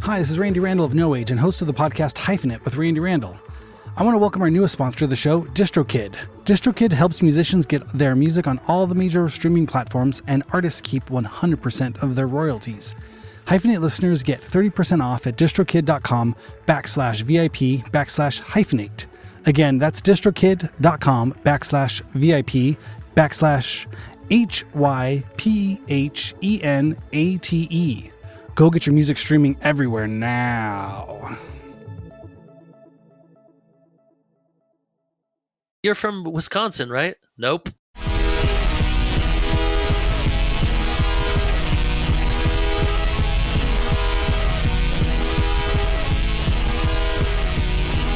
Hi, this is Randy Randall of No Age and host of the podcast Hyphenate with Randy Randall. I want to welcome our newest sponsor of the show, DistroKid. DistroKid helps musicians get their music on all the major streaming platforms, and artists keep 100% of their royalties. Hyphenate listeners get 30% off at distrokid.com/VIP/hyphenate. Again, that's distrokid.com/VIP/HYPHENATE. Go get your music streaming everywhere now. You're from Wisconsin, right? Nope.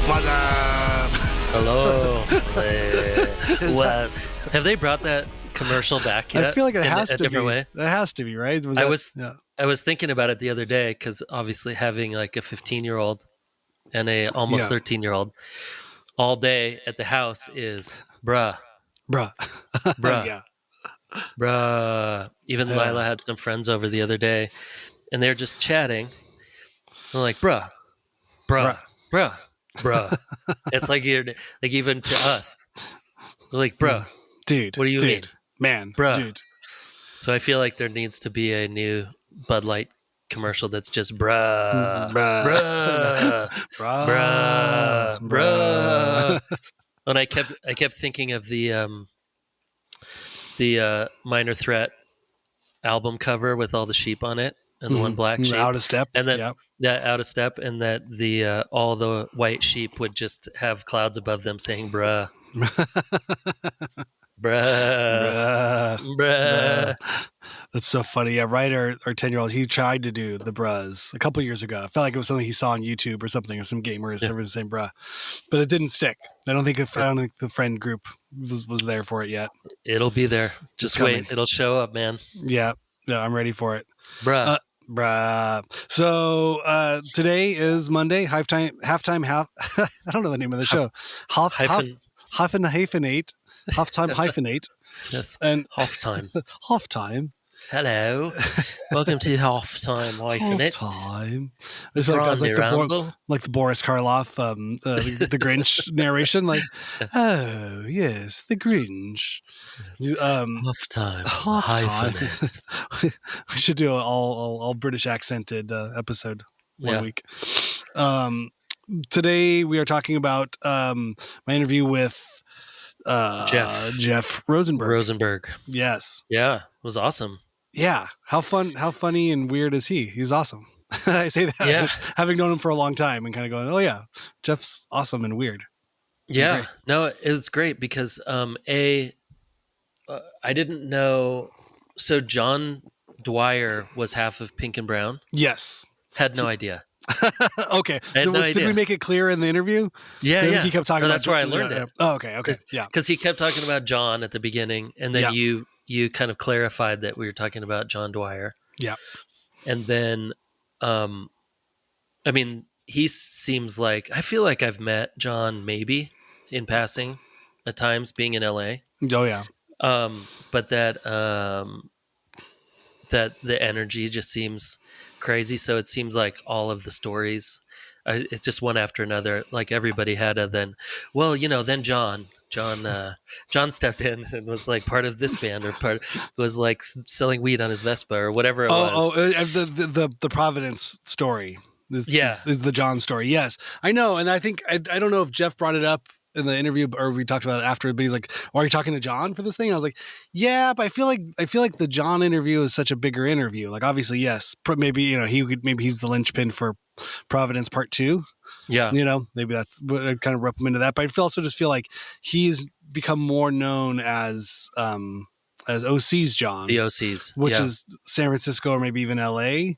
What's up? Hello. What? Have they brought that commercial back yet? I feel like it has a to different be. way. It has to be, right? I was thinking about it the other day because obviously having like a 15-year-old and a almost 13-year-old all day at the house is bruh. Yeah. Bruh. Even Lila had some friends over the other day and they're just chatting. I'm like, bruh. It's like you're like, even to us, they're like, bruh, dude, what do you mean, man, bruh? Dude. So I feel like there needs to be a new Bud Light commercial that's just bruh. And I kept thinking of the Minor Threat album cover with all the sheep on it. And the one black sheep, out of step, and then out of step, and that the all the white sheep would just have clouds above them saying "bruh, bruh." That's so funny. Yeah, Ryder, our 10-year-old, he tried to do the bruhs a couple years ago. I felt like it was something he saw on YouTube or something, or some gamers everyone saying bruh, but it didn't stick. I don't think the friend group was there for it yet. It'll be there. Just wait. It'll show up, man. Yeah, I'm ready for it, bruh. So today is Monday, halftime. I don't know the name of the show. Hyphenate. Halftime Hyphenate. Yes. And halftime. Hello. Welcome to halftime Hyphenate. Halftime. It's like the Boris Karloff, the Grinch narration. Like, oh yes, the Grinch. Halftime Hyphenate. We should do an all British accented episode one week. Today we are talking about my interview with Jeff Rosenberg. Yes. Yeah. It was awesome. Yeah. How funny and weird is he? He's awesome. I say that having known him for a long time and kind of going, oh yeah, Jeff's awesome and weird. Yeah. No, it was great because I didn't know. So John Dwyer was half of Pink and Brown. Yes. Had no idea. Okay. I had no idea. Did we make it clear in the interview? Yeah. He kept talking about that's where I learned it. Oh, okay. Yeah. Because he kept talking about John at the beginning, and then you kind of clarified that we were talking about John Dwyer. Yeah. And then, I mean, he seems like, I feel like I've met John maybe in passing at times being in LA. Oh yeah. But that the energy just seems crazy. So it seems like all of the stories, it's just one after another. Like everybody had then John stepped in and was like part of this band or was like selling weed on his Vespa or whatever it was. The Providence story is the John story. Yes, I know. And I think, I don't know if Jeff brought it up in the interview or we talked about it after, but he's like, are you talking to John for this thing? I was like, yeah, but I feel like the John interview is such a bigger interview. Like obviously, yes, maybe, maybe he's the linchpin for Providence Part 2. Yeah. Maybe that's what I kind of rep him into that. But I also just feel like he's become more known as OC's John. The OC's. Which is San Francisco or maybe even LA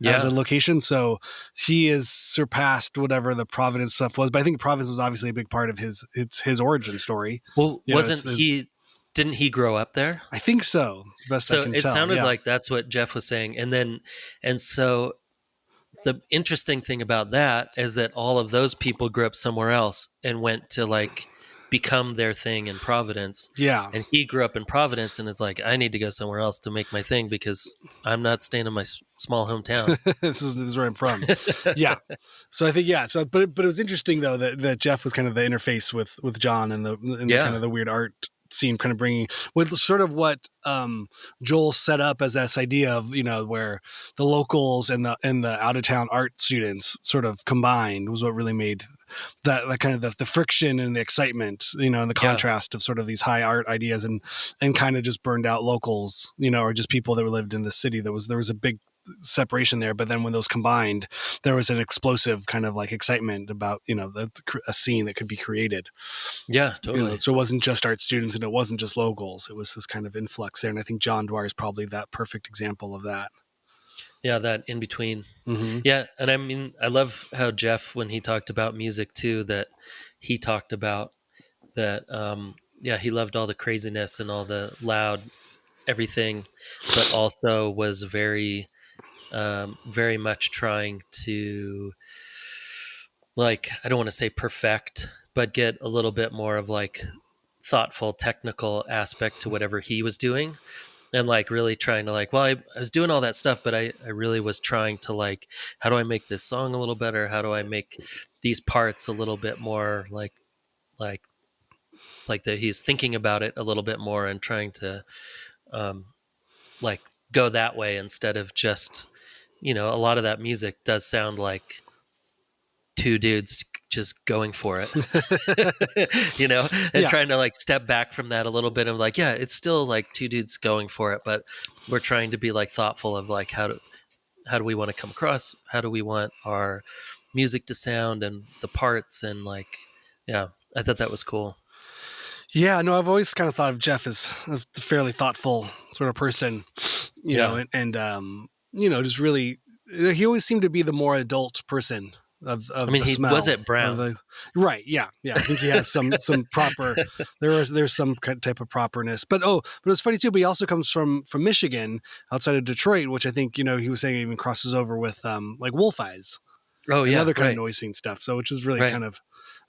as a location. So he has surpassed whatever the Providence stuff was. But I think Providence was obviously a big part of his origin story. Well, didn't he grow up there? I think so. So it sounded like that's what Jeff was saying. And so the interesting thing about that is that all of those people grew up somewhere else and went to like become their thing in Providence. Yeah. And he grew up in Providence and is like, I need to go somewhere else to make my thing because I'm not staying in my small hometown. This is where I'm from. Yeah. So I think, yeah. So, but it was interesting though that Jeff was kind of the interface with John and the kind of the weird art scene, kind of bringing with sort of what Joel set up as this idea of, where the locals and the out of town art students sort of combined was what really made that kind of the friction and the excitement, and the contrast of sort of these high art ideas and kind of just burned out locals, or just people that lived in the city. There was a big separation there, but then when those combined, there was an explosive kind of like excitement about a scene that could be created. Yeah, totally. So it wasn't just art students and it wasn't just locals. It was this kind of influx there, and I think John Dwyer is probably that perfect example of that. Yeah, that in between. Mm-hmm. Yeah, and I mean, I love how Jeff, when he talked about music too, that he talked about that. He loved all the craziness and all the loud everything, but also was very very much trying to, like, I don't want to say perfect, but get a little bit more of like thoughtful technical aspect to whatever he was doing, and like really trying to like, well, I was doing all that stuff, but I really was trying to like, how do I make this song a little better? How do I make these parts a little bit more like that he's thinking about it a little bit more and trying to like go that way instead of just, a lot of that music does sound like two dudes just going for it, and trying to like step back from that a little bit of like, yeah, it's still like two dudes going for it, but we're trying to be like thoughtful of like, how do we want to come across? How do we want our music to sound and the parts? And like, yeah, I thought that was cool. Yeah, no, I've always kind of thought of Jeff as a fairly thoughtful sort of person, know, and just really, he always seemed to be the more adult person of I mean, he smell. was at Brown. Right. Yeah. Yeah. I think he has some proper, there's some type of properness, but it's funny too, but he also comes from Michigan outside of Detroit, which I think, he was saying even crosses over with like Wolf Eyes. Oh yeah. Other kind of noise scene stuff. So, which is really kind of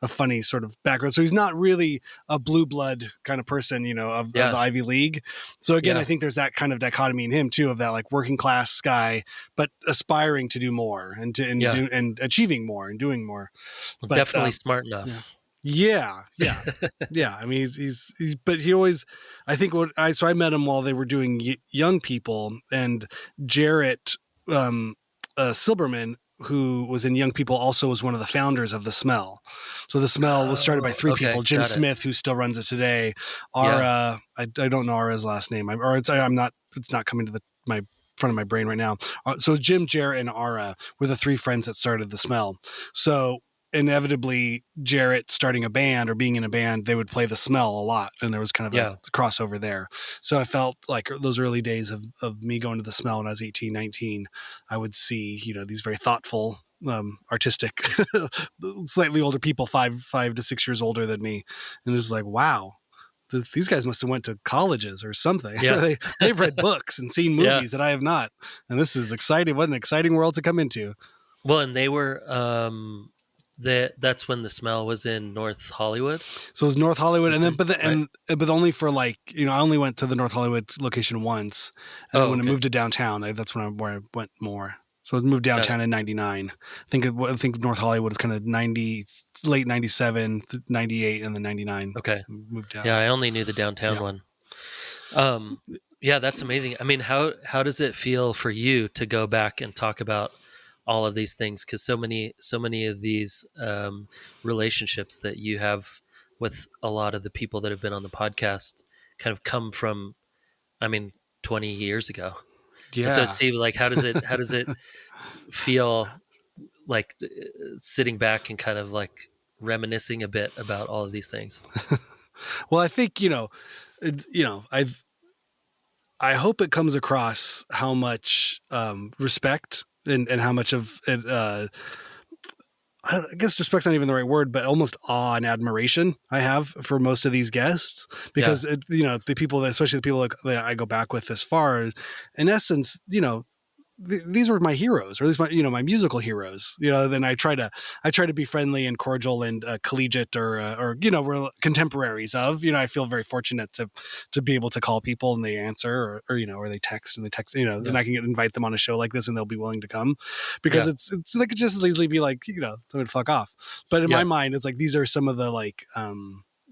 a funny sort of background. So he's not really a blue blood kind of person, of the Ivy League. So again, I think there's that kind of dichotomy in him too, of that like working class guy, but aspiring to do more and and achieving more and doing more. But, definitely smart enough. Yeah. Yeah. I mean, but he always, I think I met him while they were doing Young People, and Jarrett Silberman, who was in Young People, also was one of the founders of The Smell. So The Smell was started by three people. Jim Smith, who still runs it today. Ara, I don't know Ara's last name. It's not coming to my front of my brain right now. So Jim, Jarrett, and Ara were the three friends that started The Smell. So inevitably, Jarrett starting a band or being in a band, they would play The Smell a lot, and there was kind of a crossover there. So I felt like those early days of me going to The Smell when I was 18, 19, I would see, these very thoughtful, artistic, slightly older people, 5 to 6 years older than me. And it was like, wow, these guys must have went to colleges or something. Yeah. They've read books and seen movies that I have not. And this is exciting. What an exciting world to come into. Well, and they were, that's when The Smell was in North Hollywood. So it was North Hollywood, and then but only for like, I only went to the North Hollywood location once, and when I moved to downtown, that's where I went more. So I moved downtown in '99. I think North Hollywood is kind of late '97, '98, and then '99. Okay, moved down. Yeah, I only knew the downtown one. Yeah, that's amazing. I mean, how does it feel for you to go back and talk about all of these things? Because so many of these relationships that you have with a lot of the people that have been on the podcast kind of come from, 20 years ago. Yeah. And so Steve, like, how does it feel like sitting back and kind of like reminiscing a bit about all of these things? Well, I think, I hope it comes across how much respect and how much of it, I guess respect's not even the right word, but almost awe and admiration I have for most of these guests, because the people that, especially the people that I go back with this far, in essence, these were my heroes, or at least my musical heroes. Then I try to be friendly and cordial and collegiate, or we're contemporaries of. I feel very fortunate to be able to call people and they answer, or they text and they text. Then I can invite them on a show like this and they'll be willing to come, because it's they could just as easily be like, they would fuck off. But in my mind, it's like these are some of the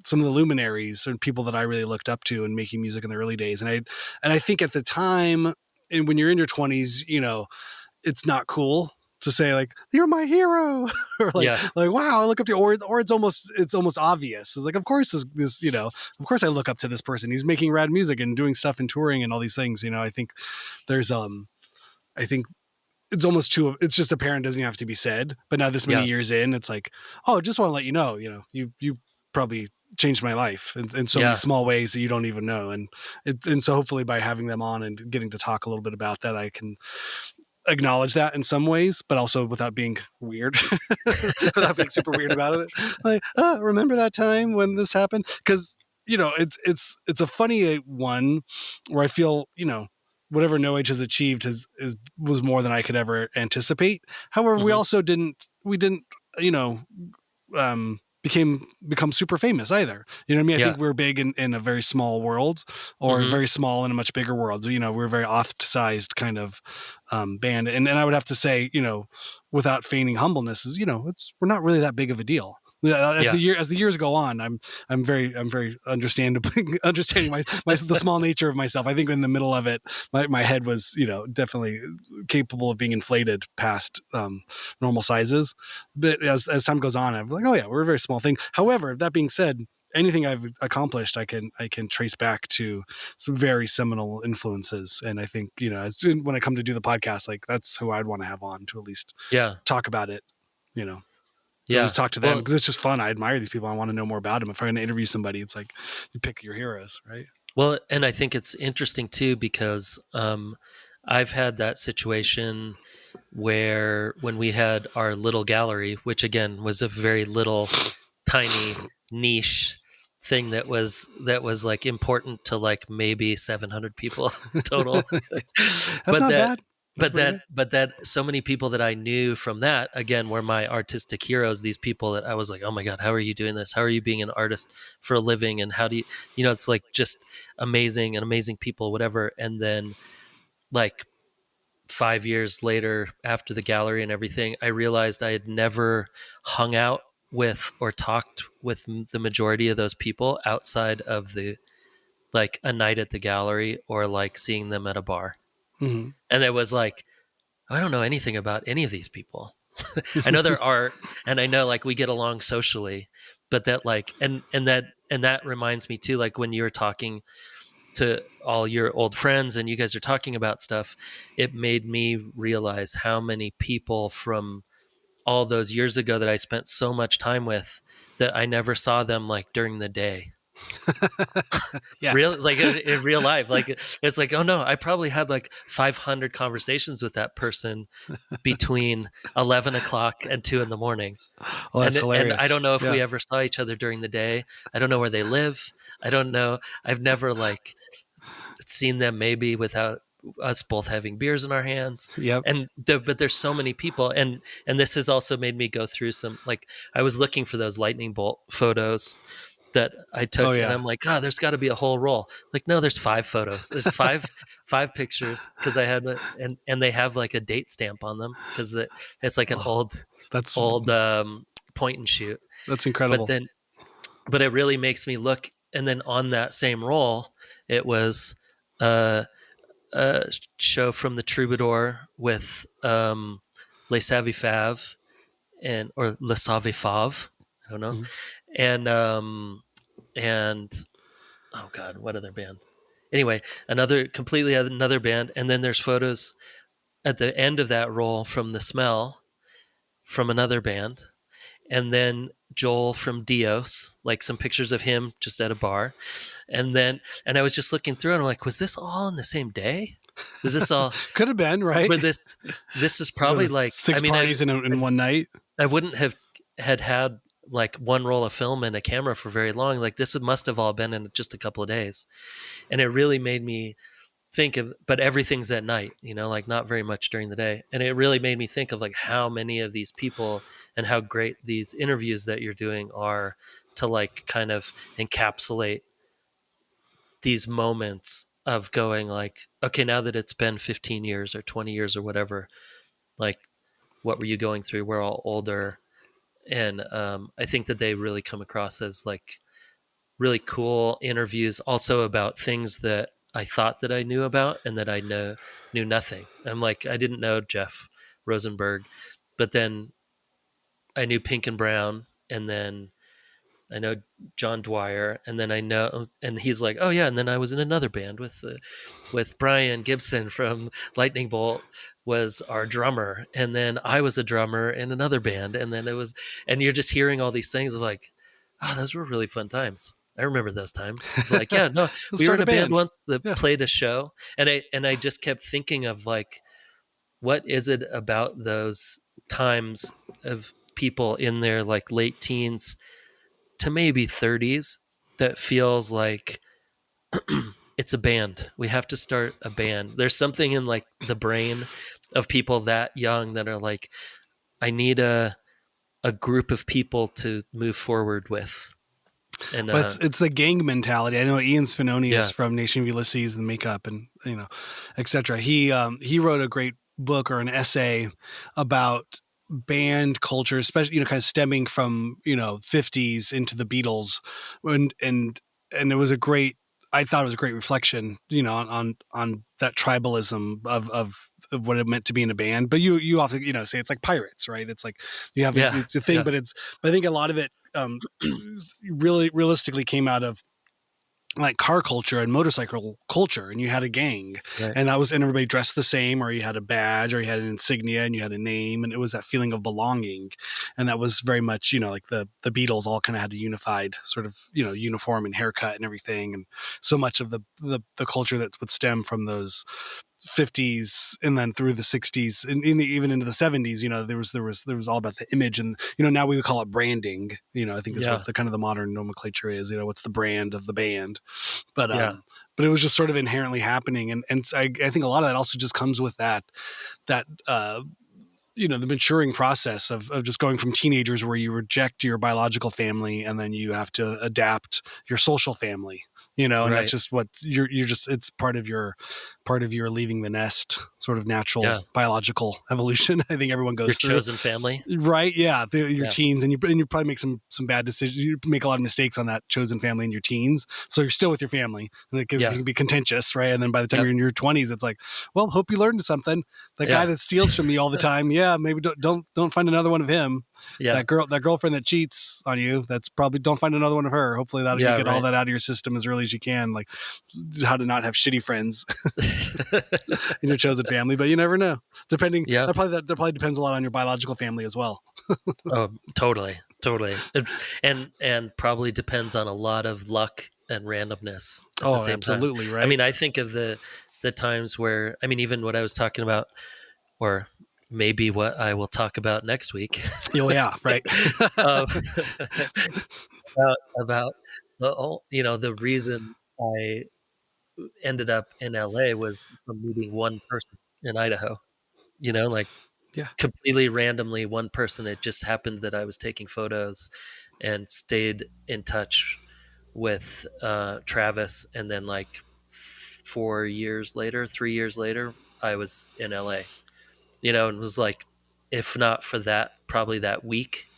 some of the luminaries or people that I really looked up to in making music in the early days. And I think at the time, and when you're in your 20s, it's not cool to say like, you're my hero, or like wow, I look up to you, or it's almost obvious. It's like, of course this of course I look up to this person. He's making rad music and doing stuff and touring and all these things. I think there's I think it's almost too, it's just apparent, doesn't have to be said. But now this many years in, it's like, oh, just want to let you know, you probably changed my life in so many small ways that you don't even know. And so hopefully by having them on and getting to talk a little bit about that, I can acknowledge that in some ways, but also without being weird, without being super weird about it. Like, remember that time when this happened? Because, it's a funny one where I feel, whatever No Age has achieved was more than I could ever anticipate. However, we also didn't, become super famous either. I think we're big in a very small world, or very small in a much bigger world. So, we're a very ostracized kind of band. And I would have to say, without feigning humbleness, is, we're not really that big of a deal. As the years go on, I'm very understanding the small nature of myself. I think in the middle of it, my head was definitely capable of being inflated past normal sizes. But as time goes on, I'm like, oh yeah, we're a very small thing. However, that being said, anything I've accomplished, I can trace back to some very seminal influences. And I think when I come to do the podcast, like that's who I'd want to have on to at least talk about it. To always talk to them, because it's just fun. I admire these people. I want to know more about them. If I'm going to interview somebody, it's like you pick your heroes, right? Well, and I think it's interesting too, because I've had that situation where when we had our little gallery, which again was a very little, tiny niche thing that was like important to like maybe 700 people total. But that so many people that I knew from that, again, were my artistic heroes. These people that I was like, oh my God, how are you doing this? How are you being an artist for a living? And how do you, it's like just amazing people, whatever. And then like 5 years later, after the gallery and everything, I realized I had never hung out with or talked with the majority of those people outside of the, like a night at the gallery or like seeing them at a bar. Mm-hmm. And it was like, I don't know anything about any of these people. I know their art, and I know like we get along socially, but that like, and that reminds me too, like when you were talking to all your old friends and you guys are talking about stuff, it made me realize how many people from all those years ago that I spent so much time with that I never saw them like during the day. Real, like in real life, like it's like, oh no, I probably had like 500 conversations with that person between 11 o'clock and 2 a.m. Oh, that's hilarious. And I don't know if we ever saw each other during the day. I don't know where they live. I don't know. I've never like seen them maybe without us both having beers in our hands. Yep. But there's so many people, and this has also made me go through some, like I was looking for those lightning bolt photos that I took, and I'm like, oh, there's got to be a whole roll. Like, no, there's 5 photos. There's five pictures, because I had and they have like a date stamp on them, because it's like an old point and shoot. That's incredible. But it really makes me look. And then on that same roll, it was a show from the Troubadour with Les Savifaves or Le Savifave, I don't know. Mm-hmm. And oh God, what other band? Anyway, completely another band. And then there's photos at the end of that roll from The Smell from another band. And then Joel from Dios, like some pictures of him just at a bar. And I was just looking through and I'm like, was this all in the same day? Was this all? Could have been, right? But this is probably like 6 parties in one night. I wouldn't have had like one roll of film and a camera for very long. Like this must have all been in just a couple of days. And it really made me think of, but everything's at night, like not very much during the day. And it really made me think of like how many of these people and how great these interviews that you're doing are to like kind of encapsulate these moments of going like, okay, now that it's been 15 years or 20 years or whatever, like, what were you going through? We're all older. And I think that they really come across as like really cool interviews also about things that I thought that I knew about and that I knew nothing. I'm like, I didn't know Jeff Rosenberg, but then I knew Pink and Brown, and then I know John Dwyer, and then I know, and he's like, oh yeah, and then I was in another band with Brian Gibson from Lightning Bolt was our drummer, and then I was a drummer in another band, and then it was, and you're just hearing all these things of like, oh, those were really fun times. I remember those times. Like, yeah, no, Let's we were start in a a band band. once that Yeah. played a show, and I just kept thinking of like, what is it about those times of people in their like late teens to maybe 30s that feels like it's a band. We have to start a band. There's something in like the brain of people that young that are like, I need a group of people to move forward with. And But it's the gang mentality. I know Ian yeah, Svenonius from Nation of Ulysses and Makeup and etc. He wrote a great book or an essay about band culture, especially kind of stemming from 50s into the Beatles, and it was a great. I thought it was a great reflection, on that tribalism of what it meant to be in a band. But you often say it's like pirates, right? It's like you have yeah, it's a thing, yeah, but I think a lot of it really realistically came out of like car culture and motorcycle culture, and you had a gang, right, and everybody dressed the same, or you had a badge, or you had an insignia, and you had a name, and it was that feeling of belonging, and that was very much like the Beatles all kind of had a unified sort of uniform and haircut and everything, and so much of the culture that would stem from those 50s and then through the 60s and even into the 70s, there was all about the image, and now we would call it branding, I think is yeah, what the kind of the modern nomenclature is, what's the brand of the band. but yeah, um but it was just sort of inherently happening, and I think a lot of that also just comes with that the maturing process of just going from teenagers where you reject your biological family and then you have to adapt your social family, and that's right, just what you're just, it's part of your leaving the nest sort of natural yeah. biological evolution. I think everyone Your goes through. chosen family. Right. Yeah. Your Yeah, teens, and you probably make some bad decisions. You make a lot of mistakes on that chosen family in your teens. So you're still with your family, and it yeah, can be contentious. Right. And then by the time yep, you're in your 20s, it's like, well, hope you learned something. That guy yeah, that steals from me all the time. Yeah. Maybe don't find another one of him. yeah, That girlfriend that cheats on you. That's probably, don't find another one of her. Hopefully that you yeah, get all right. that out of your system as early as you can. Like how to not have shitty friends in your chosen family, but you never know. Depending, Yeah. that probably depends a lot on your biological family as well. Oh, totally, totally, and probably depends on a lot of luck and randomness at the Oh, same time. absolutely. I Right. mean, I think of the times where, I mean, even what I was talking about, or maybe what I will talk about next week, Oh yeah. Right. uh, about the whole, the reason I ended up in LA was from meeting one person in Idaho. Like Yeah. completely randomly, one person. It just happened that I was taking photos and stayed in touch with Travis, and then like 4 years later, 3 years later, I was in LA. And was like, if not for that, probably that week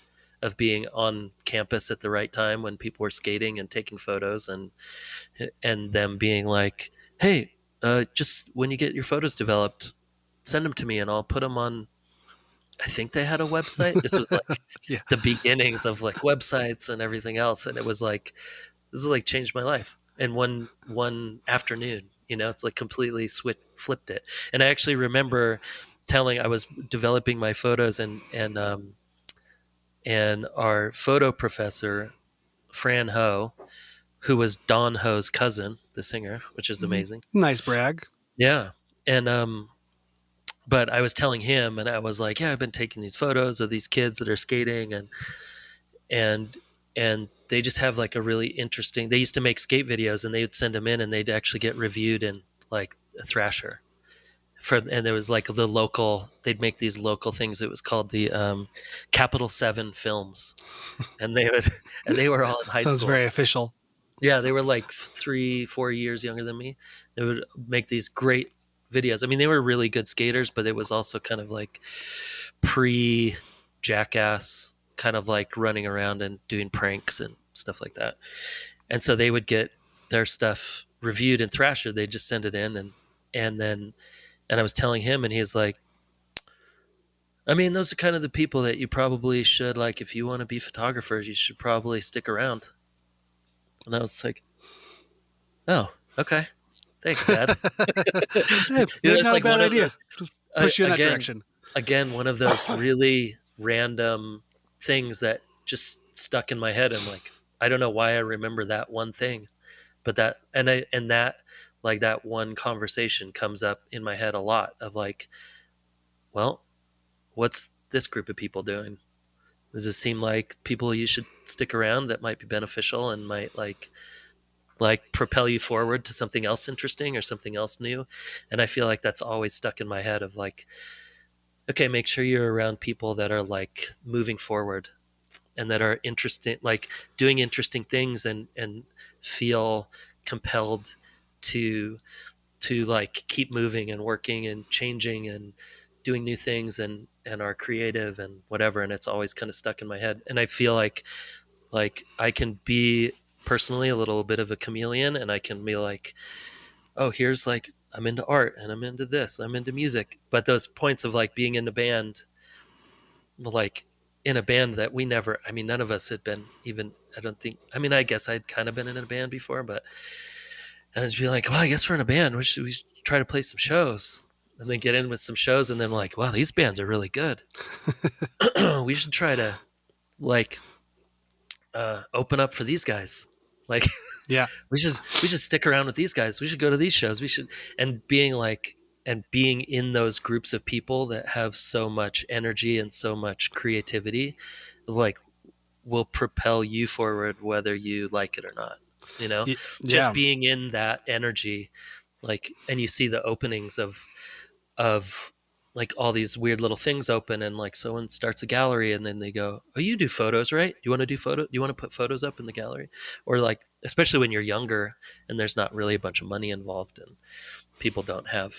of being on campus at the right time when people were skating and taking photos, and them being like, hey, just when you get your photos developed, send them to me and I'll put them on. I think they had a website. This was like Yeah. the beginnings of like websites and everything else, and it was like, this has like changed my life in one afternoon. It's like completely flipped it. And I actually remember I was developing my photos, and our photo professor Fran Ho, who was Don Ho's cousin, the singer, which is amazing. Nice brag. Yeah. And but I was telling him, and I was like, yeah, I've been taking these photos of these kids that are skating, and and they just have like a really interesting, they used to make skate videos, and they would send them in and they'd actually get reviewed in like a thrasher. And there was like they'd make these local things. It was called the Capital 7 Films, and they were all in high Sounds school. very official. Yeah, they were like 3-4 years younger than me. They would make these great videos. I mean, they were really good skaters, but it was also kind of like pre-Jackass, kind of like running around and doing pranks and stuff like that. And so they would get their stuff reviewed in Thrasher. They'd just send it in, and I was telling him, and he's like, I mean, those are kind of the people that you probably should, like, if you want to be photographers, you should probably stick around. And I was like, oh, okay. Thanks, Dad. Hey, it's not like a bad idea. Just push you in that direction. Again, one of those really random things that just stuck in my head. I'm like, I don't know why I remember that one thing, but that one conversation comes up in my head a lot of like, well, what's this group of people doing? Does it seem like people you should stick around that might be beneficial and might like propel you forward to something else interesting or something else new? And I feel like that's always stuck in my head of like, okay, make sure you're around people that are like moving forward and that are interesting, like doing interesting things and feel compelled to like keep moving and working and changing and doing new things and are creative and whatever. And it's always kind of stuck in my head. And I feel like I can be personally a little bit of a chameleon, and I can be like, oh, here's like, I'm into art and I'm into this, I'm into music. But those points of like being in a band, like in a band that we never, I mean, none of us had been even, I don't think, I mean, I guess I'd kind of been in a band before, but and just be like, well, I guess we're in a band. We should try to play some shows, and then get in with some shows. And then like, wow, these bands are really good. We should try to like open up for these guys. Like, yeah, we should stick around with these guys. We should go to these shows. We should, and being in those groups of people that have so much energy and so much creativity, like, will propel you forward whether you like it or not. You know, just being in that energy, like, and you see the openings of like all these weird little things open, and like someone starts a gallery and then they go, oh, you do photos, right? Do you want to do do you want to put photos up in the gallery? Or like, especially when you're younger and there's not really a bunch of money involved and people don't have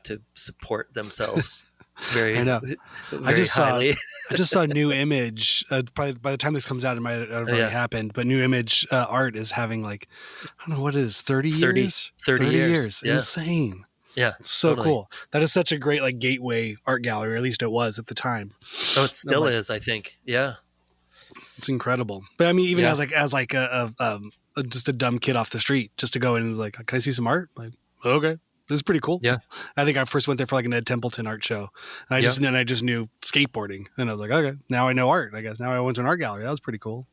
to support themselves very highly. I just saw New Image. Probably by the time this comes out, it might have already happened. But New Image art is having like, I don't know what it is, 30 years. 30 years. Yeah. Insane. Yeah, so totally. Cool. That is such a great like gateway art gallery, or at least it was at the time. Oh, it still is, I think. Yeah, it's incredible. But I mean, even as a just a dumb kid off the street, just to go in and like, can I see some art? Like, okay. This is pretty cool. Yeah. I think I first went there for like an Ed Templeton art show. And I just knew skateboarding. And I was like, okay, now I know art, I guess. Now I went to an art gallery. That was pretty cool.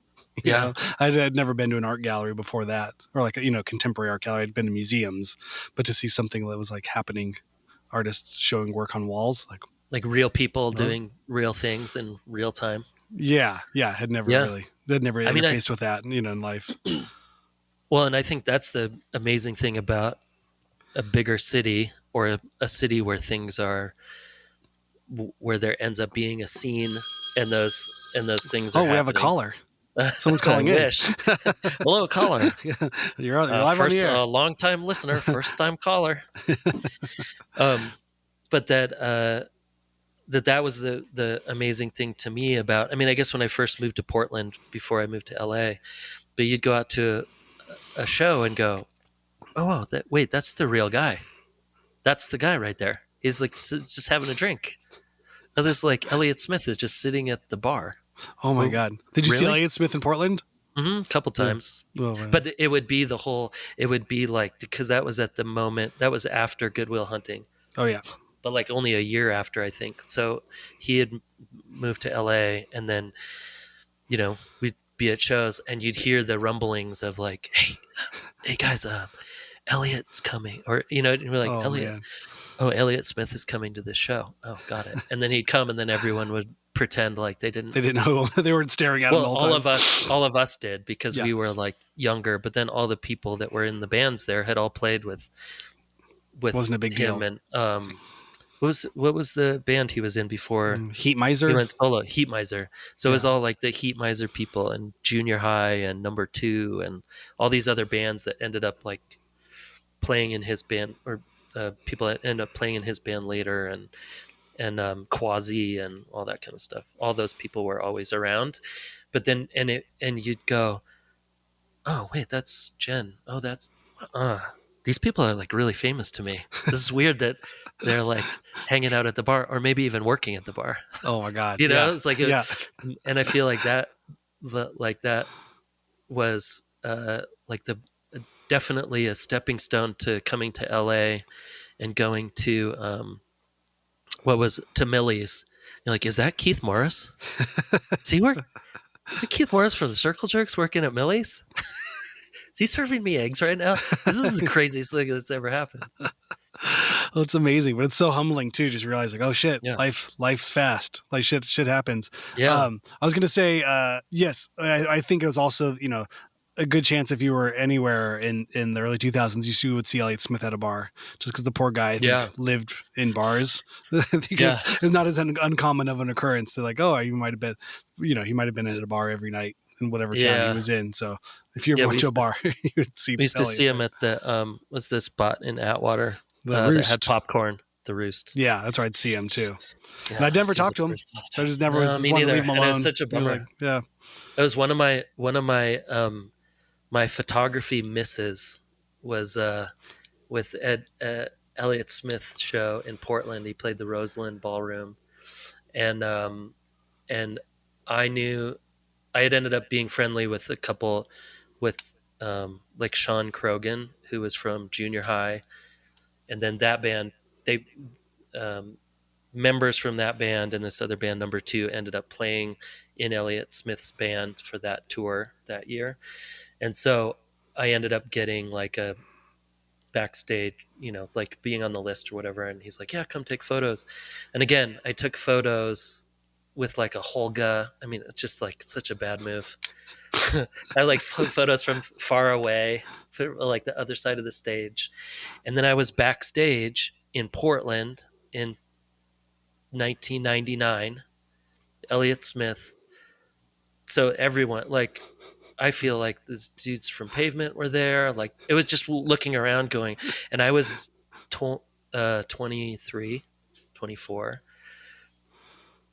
You know? I'd never been to an art gallery before that. Or like, contemporary art gallery. I'd been to museums. But to see something that was like happening, artists showing work on walls. Like real people doing real things in real time. Yeah. Yeah. Had never interfaced with that, in life. Well, and I think that's the amazing thing about a bigger city, or a city where things are, where there ends up being a scene, and those things are happening. We have a caller. Someone's calling in. Hello, caller. You're live on the air. Long-time listener, first-time caller. But that was the amazing thing to me about, I mean, I guess when I first moved to Portland before I moved to LA, but you'd go out to a show and go, oh, wow, that's the real guy. That's the guy right there. He's like just having a drink. And there's like Elliott Smith is just sitting at the bar. Oh my God. Did you see Elliott Smith in Portland? Mm-hmm, a couple times. Yeah. Oh, but it would be like, because that was at the moment, that was after Good Will Hunting. Oh yeah. But like only a year after, I think. So he had moved to LA, and then, we'd be at shows and you'd hear the rumblings of like, hey guys, Elliott's coming, or and we're like, Elliott. Man. Oh, Elliott Smith is coming to this show. Oh, got it. And then he'd come, and then everyone would pretend like they didn't know. They weren't staring at him all the time. All of us did, because we were like younger, but then all the people that were in the bands there had all played with with Wasn't a big him. deal. And what was the band he was in before Heat Miser? he went solo? Heat Miser. So it was Yeah. all like the Heat Miser people and Junior High and Number Two and all these other bands that ended up like playing in his band, or people that end up playing in his band later, and Quasi and all that kind of stuff. All those people were always around, but then and you'd go, oh wait, that's Jen. Oh, that's these people are like really famous to me. This is weird that they're like hanging out at the bar, or maybe even working at the bar. Oh my God. You know, Yeah. it's like, Yeah. and I feel like that was like the definitely a stepping stone to coming to LA and going to to Millie's. You're like, is that Keith Morris? Is he work? Is it Keith Morris for the Circle Jerks working at Millie's? Is he serving me eggs right now? This is the craziest thing that's ever happened. Well, it's amazing, but it's so humbling too. Just realizing, oh shit, Yeah. life's fast. Like shit happens. Yeah. I was gonna say, yes, I think it was also, you know, a good chance if you were anywhere in the early 2000s, you would see Elliott Smith at a bar, just because the poor guy, I think, lived in bars. I think it's not as uncommon of an occurrence to like, oh, you might have been, you know, he might have been at a bar every night in whatever town he was in. So if you ever went to a bar, you would see. We used Elliott. to see him at the what's this spot in Atwater the Roost. That had popcorn. The Roost. Yeah, that's where I'd see him too. Yeah, and I'd never talked to him. I just never was me wanted neither. to leave him alone. And it was such a bummer. Like, yeah, it was one of my my photography misses was with Elliott Smith's show in Portland. He played the Roseland Ballroom, and I knew I had ended up being friendly with a couple with like Sean Krogan, who was from junior high, and then that band, they members from that band and this other band, Number Two, ended up playing in Elliott Smith's band for that tour that year. And so I ended up getting like a backstage, you know, like being on the list or whatever. And he's like, yeah, come take photos. And again, I took photos with like a Holga. I mean, it's just like such a bad move. I like photos from far away, like the other side of the stage. And then I was backstage in Portland in 1999, Elliott Smith. So everyone, like, I feel like these dudes from Pavement were there. Like, it was just looking around going, and I was 23, 24.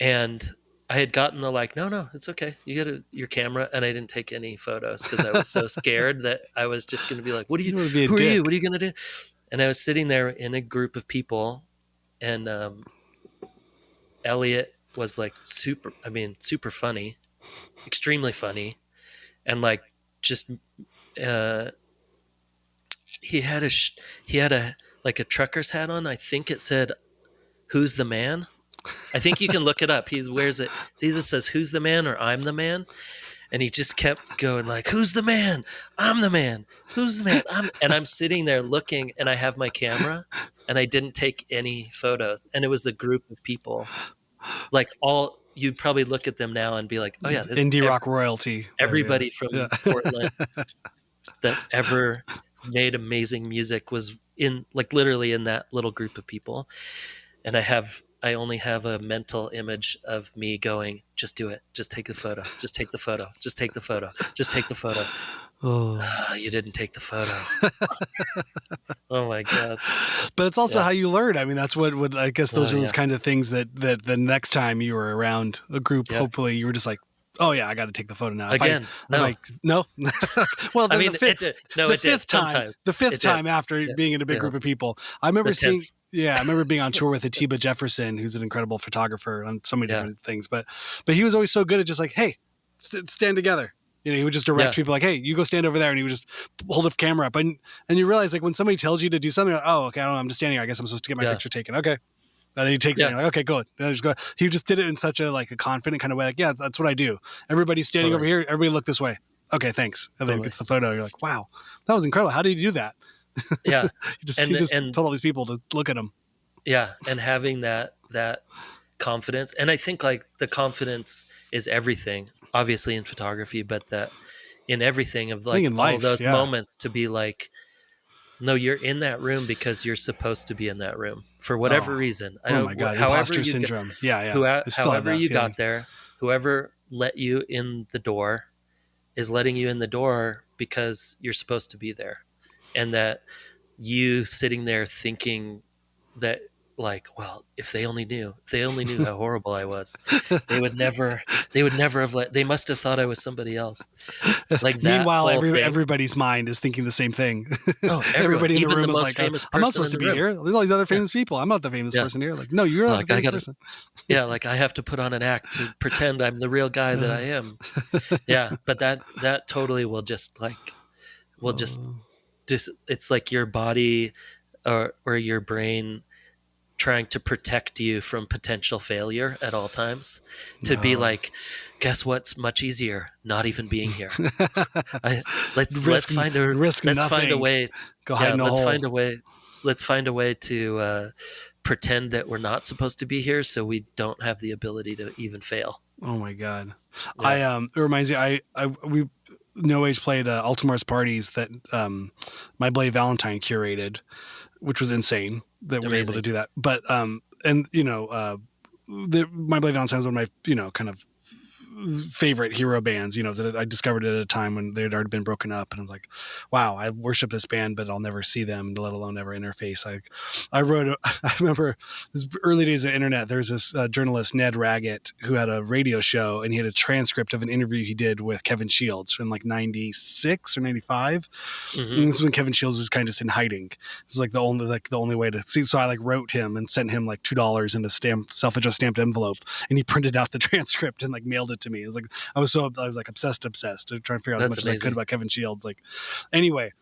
And I had gotten the like, no, it's okay. You got your camera. And I didn't take any photos because I was so scared that I was just going to be like, who are you? What are you going to do? And I was sitting there in a group of people, and Elliott was like super funny, extremely funny. And like, just, he had a like a trucker's hat on. I think it said, "Who's the man?" I think you can look it up. He wears it. It either says "Who's the man" or "I'm the man." And he just kept going like, "Who's the man? I'm the man. Who's the man?" And I'm sitting there looking, and I have my camera, and I didn't take any photos. And it was a group of people, like all. You'd probably look at them now and be like, "Oh yeah, this indie rock royalty." Everybody from Portland that ever made amazing music was in, like, literally in that little group of people. And I only have a mental image of me going, "Just do it. Just take the photo. Just take the photo. Just take the photo. Just take the photo." Oh, you didn't take the photo. Oh my God. But it's also how you learn. I mean, that's what I guess those are those kind of things that the next time you were around a group, hopefully you were just like, oh yeah, I got to take the photo now. Again, no. Well, I mean, the fifth time after being in a big group of people, I remember I remember being on tour with Atiba Jefferson, who's an incredible photographer on so many different things. But he was always so good at just like, hey, stand together. You know, he would just direct people like, hey, you go stand over there. And he would just hold a camera up. And you realize, like, when somebody tells you to do something, like, oh, okay, I don't know, I'm just standing here. I guess I'm supposed to get my picture taken. Okay. And then he takes it and you're like, okay, good. And I just go. He just did it in such a confident kind of way. Like, yeah, that's what I do. Everybody's standing over here. Everybody look this way. Okay, thanks. And then he gets the photo. You're like, wow, that was incredible. How did you do that? Yeah. he just told all these people to look at him. Yeah. And having that confidence. And I think like the confidence is everything, obviously in photography, but that in everything of like all those moments to be like, No, you're in that room because you're supposed to be in that room for whatever reason. I Oh know, my God. however Imposter you syndrome. I still have however that you feeling. got there, whoever let you in the door is letting you in the door because you're supposed to be there, and that you sitting there thinking that, like, well, if they only knew how horrible I was, they would never they must have thought I was somebody else. Like that Meanwhile, whole thing. everybody's mind is thinking the same thing. Oh, everyone, Everybody in the even room the is most like, famous I'm not person in supposed to the be room. here. There's all these other famous people. I'm not the famous person here. Like, no, you're not Like, the famous person. Yeah, like I have to put on an act to pretend I'm the real guy that I am. Yeah, but that totally will just it's like your body or your brain trying to protect you from potential failure at all times, to be like, guess what's much easier? Not even being here. Let's find a way. Go hide in a let's hole. find a way. Let's find a way to pretend that we're not supposed to be here, so we don't have the ability to even fail. Oh my God. Yeah. It reminds me, we No Age played Altamar's parties that my Blade Valentine curated, which was insane that we were able to do that. But and my Blade Valentine was one of my kind of favorite hero bands, that I discovered at a time when they had already been broken up, and I was like, wow, I worship this band, but I'll never see them, let alone ever interface. I remember this early days of internet, there's this journalist, Ned Raggett, who had a radio show, and he had a transcript of an interview he did with Kevin Shields in like 96 or 95. Mm-hmm. And this is when Kevin Shields was kind of just in hiding. It was like the only way to see. So I wrote him and sent him like $2 in a self-addressed stamped envelope, and he printed out the transcript and like mailed it to me. It was like I was like obsessed trying to figure out as much as I could about Kevin Shields. Like, anyway,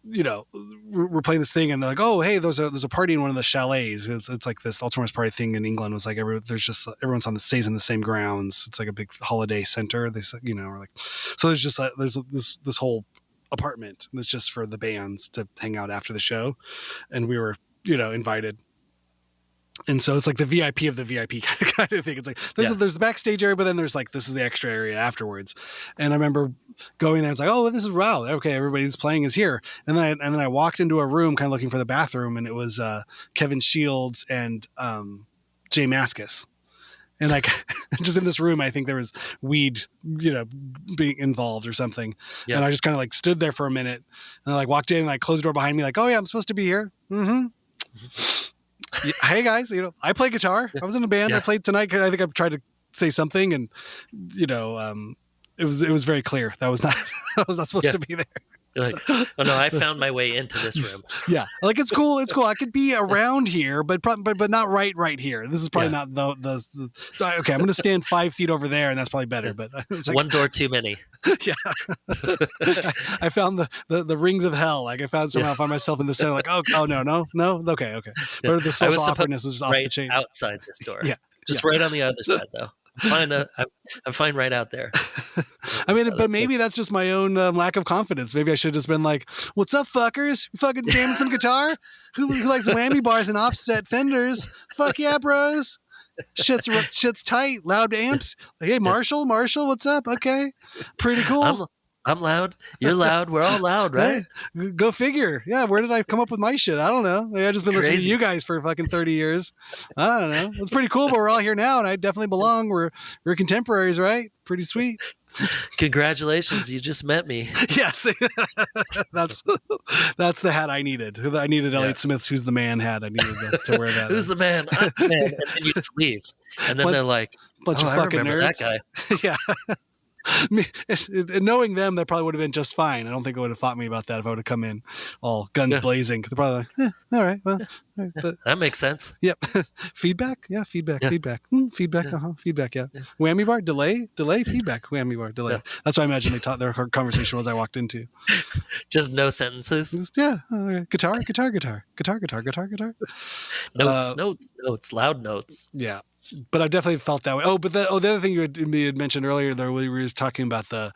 we're playing this thing, and they're like, oh, hey, there's a party in one of the chalets. It's like this Alzheimer's party thing in England. Was like everyone's stays in the same grounds. It's like a big holiday center. They said, we're like, so there's just there's this whole apartment that's just for the bands to hang out after the show, and we were invited. And so it's like the VIP of the VIP kind of thing. It's like there's the backstage area, but then there's like, this is the extra area afterwards. And I remember going there. It's like, oh, this is wow. Okay, everybody's playing is here. And then I walked into a room, kind of looking for the bathroom, and it was Kevin Shields and Jay Mascis. And like just in this room, I think there was weed, being involved or something. Yeah. And I just kind of like stood there for a minute, and I like walked in and like closed the door behind me, like, oh yeah, I'm supposed to be here. Mm-hmm. Hey guys, I play guitar. I was in a band. I played tonight. I think I tried to say something, and it was very clear that I was not supposed to be there. You're like, oh no, I found my way into this room. Yeah, like it's cool. I could be around here, but not right here. This is probably not the okay. I'm going to stand 5 feet over there, and that's probably better. But it's like, one door too many. Yeah, I found the rings of hell. Like I found myself in the center. Like oh no, okay. But the social awkwardness was just off the chain. Outside this door. Yeah, just right on the other side though. I'm fine right out there. I mean, but maybe that's just my own lack of confidence. Maybe I should have just been like, "What's up, fuckers? You fucking jamming some guitar? Who likes whammy bars and offset fenders? Fuck yeah, bros! Shit's tight. Loud amps. Like, hey, Marshall, what's up? Okay, pretty cool. I'm loud. You're loud. We're all loud, right? Hey, go figure. Yeah, where did I come up with my shit? I don't know. I've just been listening to you guys for fucking 30 years. I don't know. It's pretty cool, but we're all here now, and I definitely belong. We're contemporaries, right? Pretty sweet. Congratulations, you just met me. Yes. That's the hat I needed. I needed Elliott Smith's "Who's the Man" hat. I needed to wear that. Who's the man? I'm the man. And then you just leave. And then they're like, bunch of fucking nerds. That guy. Yeah. Knowing them, that probably would have been just fine. I don't think it would have fought me about that if I would have come in all guns blazing. They're probably like, all right, well, that makes sense. Yep. Feedback, feedback. Feedback, feedback. Yeah. Whammy bar, delay, feedback, whammy bar, delay. Yeah. That's what I imagine they taught their conversation was I walked into. Just no sentences. Guitar. Notes, loud notes. Yeah. But I definitely felt that way. Oh, but the other thing you had mentioned earlier, though, we were talking about the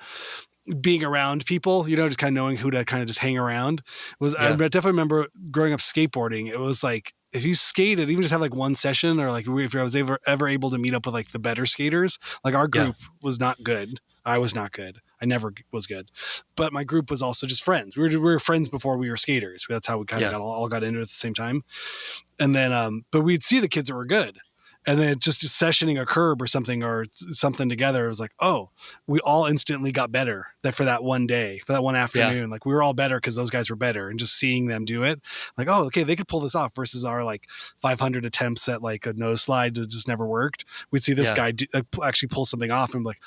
being around people, just kind of knowing who to kind of just hang around. I definitely remember growing up skateboarding. It was like, if you skated, even just have like one session, or like if I was ever able to meet up with like the better skaters, like our group was not good. I was not good. I never was good. But my group was also just friends. We were friends before we were skaters. That's how we kind of all got into it at the same time. And then, but we'd see the kids that were good. And then just sessioning a curb or something together, it was like, oh, we all instantly got better for that one day, for that one afternoon. Yeah. Like we were all better because those guys were better, and just seeing them do it, like, oh, okay, they could pull this off versus our like 500 attempts at like a nose slide that just never worked. We'd see this guy actually pull something off, and I'm like,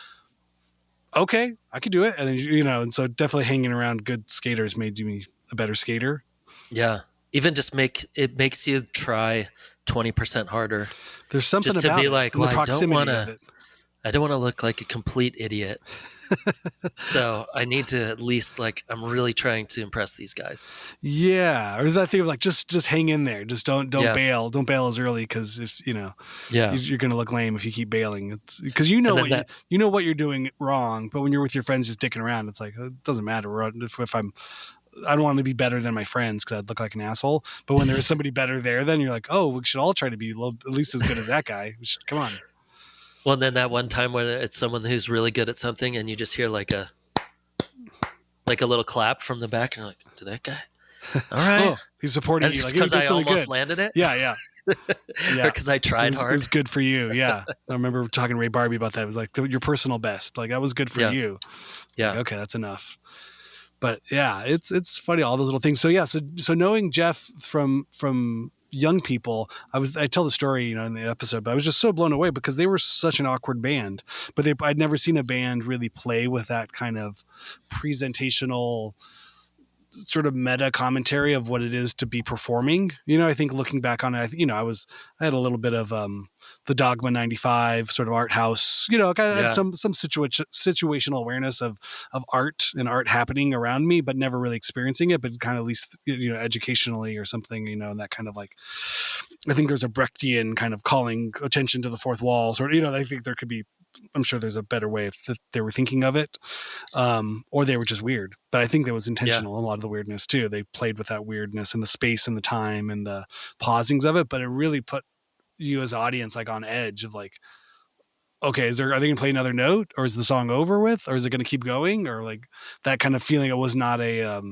okay, I could do it. And then, and so definitely hanging around good skaters made me a better skater. Yeah. Even just makes you try 20% harder. There's something just to about be like, well, I don't want to look like a complete idiot. So I need to at least I'm really trying to impress these guys. Yeah. Or is that thing of like, just hang in there. Just don't bail. Don't bail as early. Cause if, you're going to look lame if you keep bailing. It's cause you know what you're doing wrong, but when you're with your friends, just dicking around, it's like, it doesn't matter. I don't want to be better than my friends because I'd look like an asshole. But when there's somebody better there, then you're like, oh, we should all try to be at least as good as that guy. Come on. Well, and then that one time when it's someone who's really good at something and you just hear like a little clap from the back and you're like, to that guy? All right. Oh, he's supporting you. Because I almost landed it? Yeah. Or because I tried hard. It was good for you. Yeah. I remember talking to Ray Barbie about that. It was like your personal best. Like that was good for you. Yeah. Like, okay, that's enough. But yeah, it's funny, all those little things. So yeah, so knowing Jeff from young people, I tell the story, in the episode, but I was just so blown away because they were such an awkward band. But I'd never seen a band really play with that kind of presentational sort of meta commentary of what it is to be performing. I think looking back on it, I had a little bit of the Dogma 95 sort of art house, kind of had some situational awareness of art and art happening around me, but never really experiencing it, but kind of at least, educationally or something, and that kind of like, I think there's a Brechtian kind of calling attention to the fourth wall. Or, I think there could be, I'm sure there's a better way that they were thinking of it, or they were just weird. But I think that was intentional. A lot of the weirdness too. They played with that weirdness and the space and the time and the pausings of it. But it really put you as audience like on edge of like, okay, are they going to play another note, or is the song over with, or is it going to keep going, or like that kind of feeling? It was not a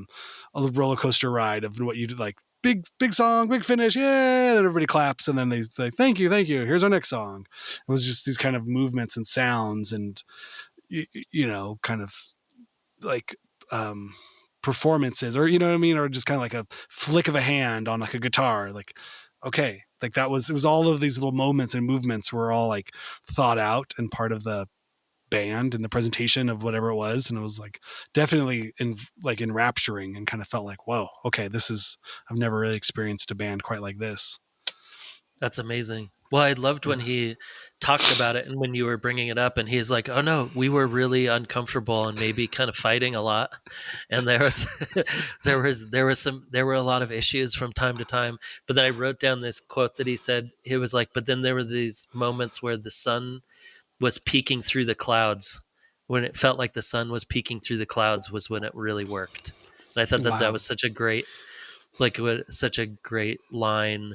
roller coaster ride of what you like. Big song, big finish, yeah, and everybody claps, and then they say, thank you, here's our next song. It was just these kind of movements and sounds and, kind of like performances, or, you know what I mean? Or just kind of like a flick of a hand on like a guitar, like, okay, like it was all of these little moments and movements were all like thought out and part of the band and the presentation of whatever it was. And it was like definitely enrapturing and kind of felt like, whoa, okay, I've never really experienced a band quite like this. That's amazing. Well, I loved when he talked about it and when you were bringing it up and he's like, oh no, we were really uncomfortable and maybe kind of fighting a lot. And there were a lot of issues from time to time. But then I wrote down this quote that he said. He was like, but then there were these moments where the sun was peeking through the clouds. When it felt like the sun was peeking through the clouds was when it really worked. And I thought that was such a great line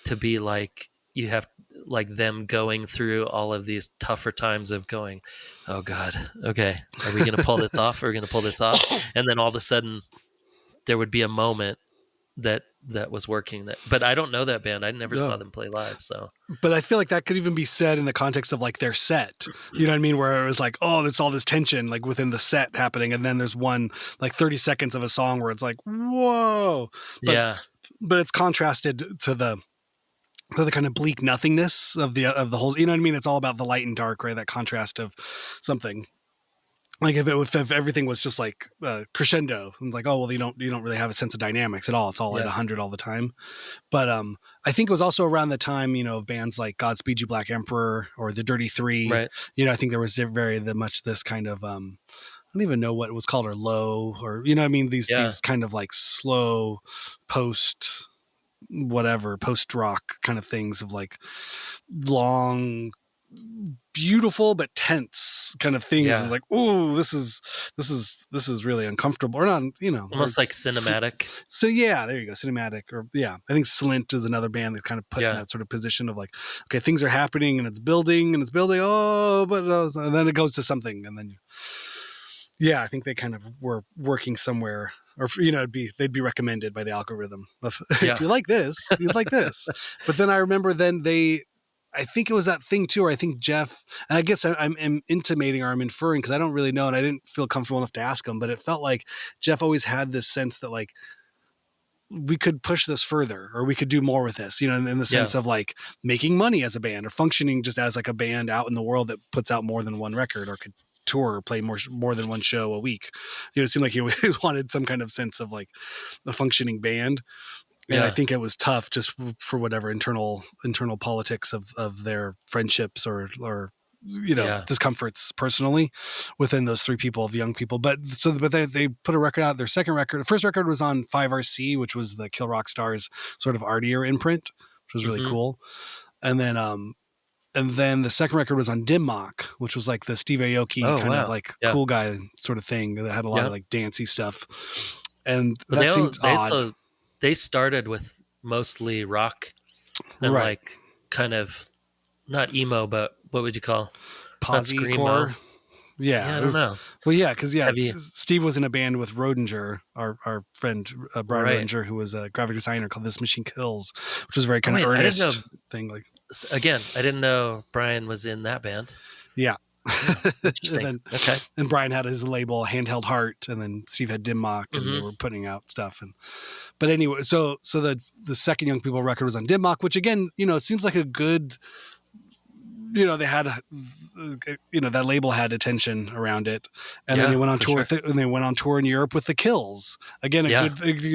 to be like, you have like them going through all of these tougher times of going, oh God, okay, are we going to pull this off? Are we going to pull this off? And then all of a sudden there would be a moment that was working. But I don't know that band. I never saw them play live. So, but I feel like that could even be said in the context of like their set, you know what I mean? Where it was like, oh, there's all this tension like within the set happening. And then there's one like 30 seconds of a song where it's like, whoa. But it's contrasted to the kind of bleak nothingness of the whole, you know what I mean? It's all about the light and dark, right? That contrast of something. Like if everything was just like crescendo, like, oh well, you don't really have a sense of dynamics at all. It's all at 100 all the time. But I think it was also around the time, of bands like Godspeed You Black Emperor or the Dirty Three. Right. I think there was very much this kind of I don't even know what it was called, or low, or you know what I mean, these kind of like slow post rock kind of things of like long, beautiful but tense kind of things. And like, oh, this is really uncomfortable, or not, almost like cinematic. So yeah, there you go, cinematic. Or I think Slint is another band that kind of put in that sort of position of like, okay, things are happening and it's building, oh, but and then it goes to something, and then Yeah, I think they kind of were working somewhere, or they'd be recommended by the algorithm. If Yeah. you like this, you'd like this. But then I remember I think it was that thing too, where I think Jeff, and I guess I'm intimating or I'm inferring because I don't really know, and I didn't feel comfortable enough to ask him, but it felt like Jeff always had this sense that like we could push this further or we could do more with this, in the sense of like making money as a band or functioning just as like a band out in the world that puts out more than one record or could tour or play more than one show a week. It seemed like he wanted some kind of sense of like a functioning band. And I think it was tough just for whatever internal politics of their friendships or discomforts personally within those three people of young people. But they put a record out. Their second record, the first record was on 5RC, which was the Kill Rock Stars sort of artier imprint, which was really cool. And then the second record was on Dim Mak, which was like the Steve Aoki of like cool guy sort of thing that had a lot of like dancey stuff. And that seemed odd. They started with mostly rock and like kind of not emo, but what would you call Posy-core? Yeah, I don't know. Well, yeah, because Steve was in a band with Rodinger, our friend Brian Rodinger, who was a graphic designer, called This Machine Kills, which was a very kind of earnest thing. Like again, I didn't know Brian was in that band. Yeah. Interesting. Okay. And Brian had his label Handheld Heart, and then Steve had Dim Mak, and they were putting out stuff. But anyway, so the second Young People record was on Dim Mak, which again, seems like a good. They had, that label had attention around it, and then they went on tour. And they went on tour in Europe with the Kills. Again,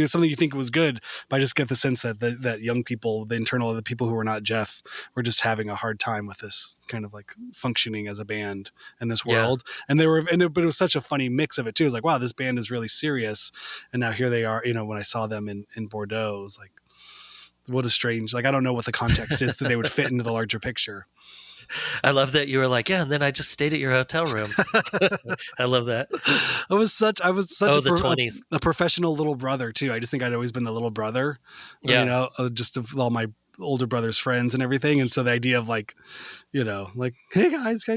something you think was good, but I just get the sense that young people, the people who were not Jeff, were just having a hard time with this kind of like functioning as a band in this world. And but it was such a funny mix of it too. It was like, wow, this band is really serious, and now here they are. When I saw them in Bordeaux, it was like, what a strange. Like I don't know what the context is that they would fit into the larger picture. I love that you were like, and then I just stayed at your hotel room. I love that. I was such the 20s. A professional little brother too. I just think I'd always been the little brother, just of all my older brother's friends and everything. And so the idea of like, like, hey guys, I'll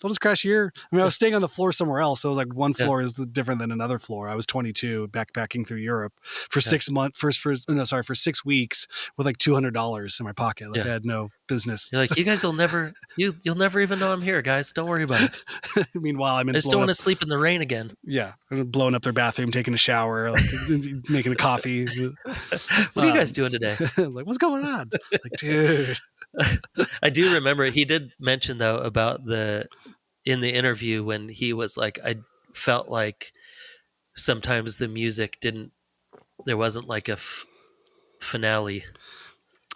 just crash here. I mean, I was staying on the floor somewhere else. So like one floor is different than another floor. I was 22 backpacking through Europe for 6 months, for 6 weeks with like $200 in my pocket. Like I had no business. You're like, you guys you'll never even know I'm here, guys. Don't worry about it. Meanwhile, I just don't want to sleep in the rain again. Yeah. I'm blowing up their bathroom, taking a shower, like making a coffee. What are you guys doing today? Like, what's going on? Like, dude. I do remember he did mention though about in the interview when he was like, I felt like sometimes the music there wasn't like a finale.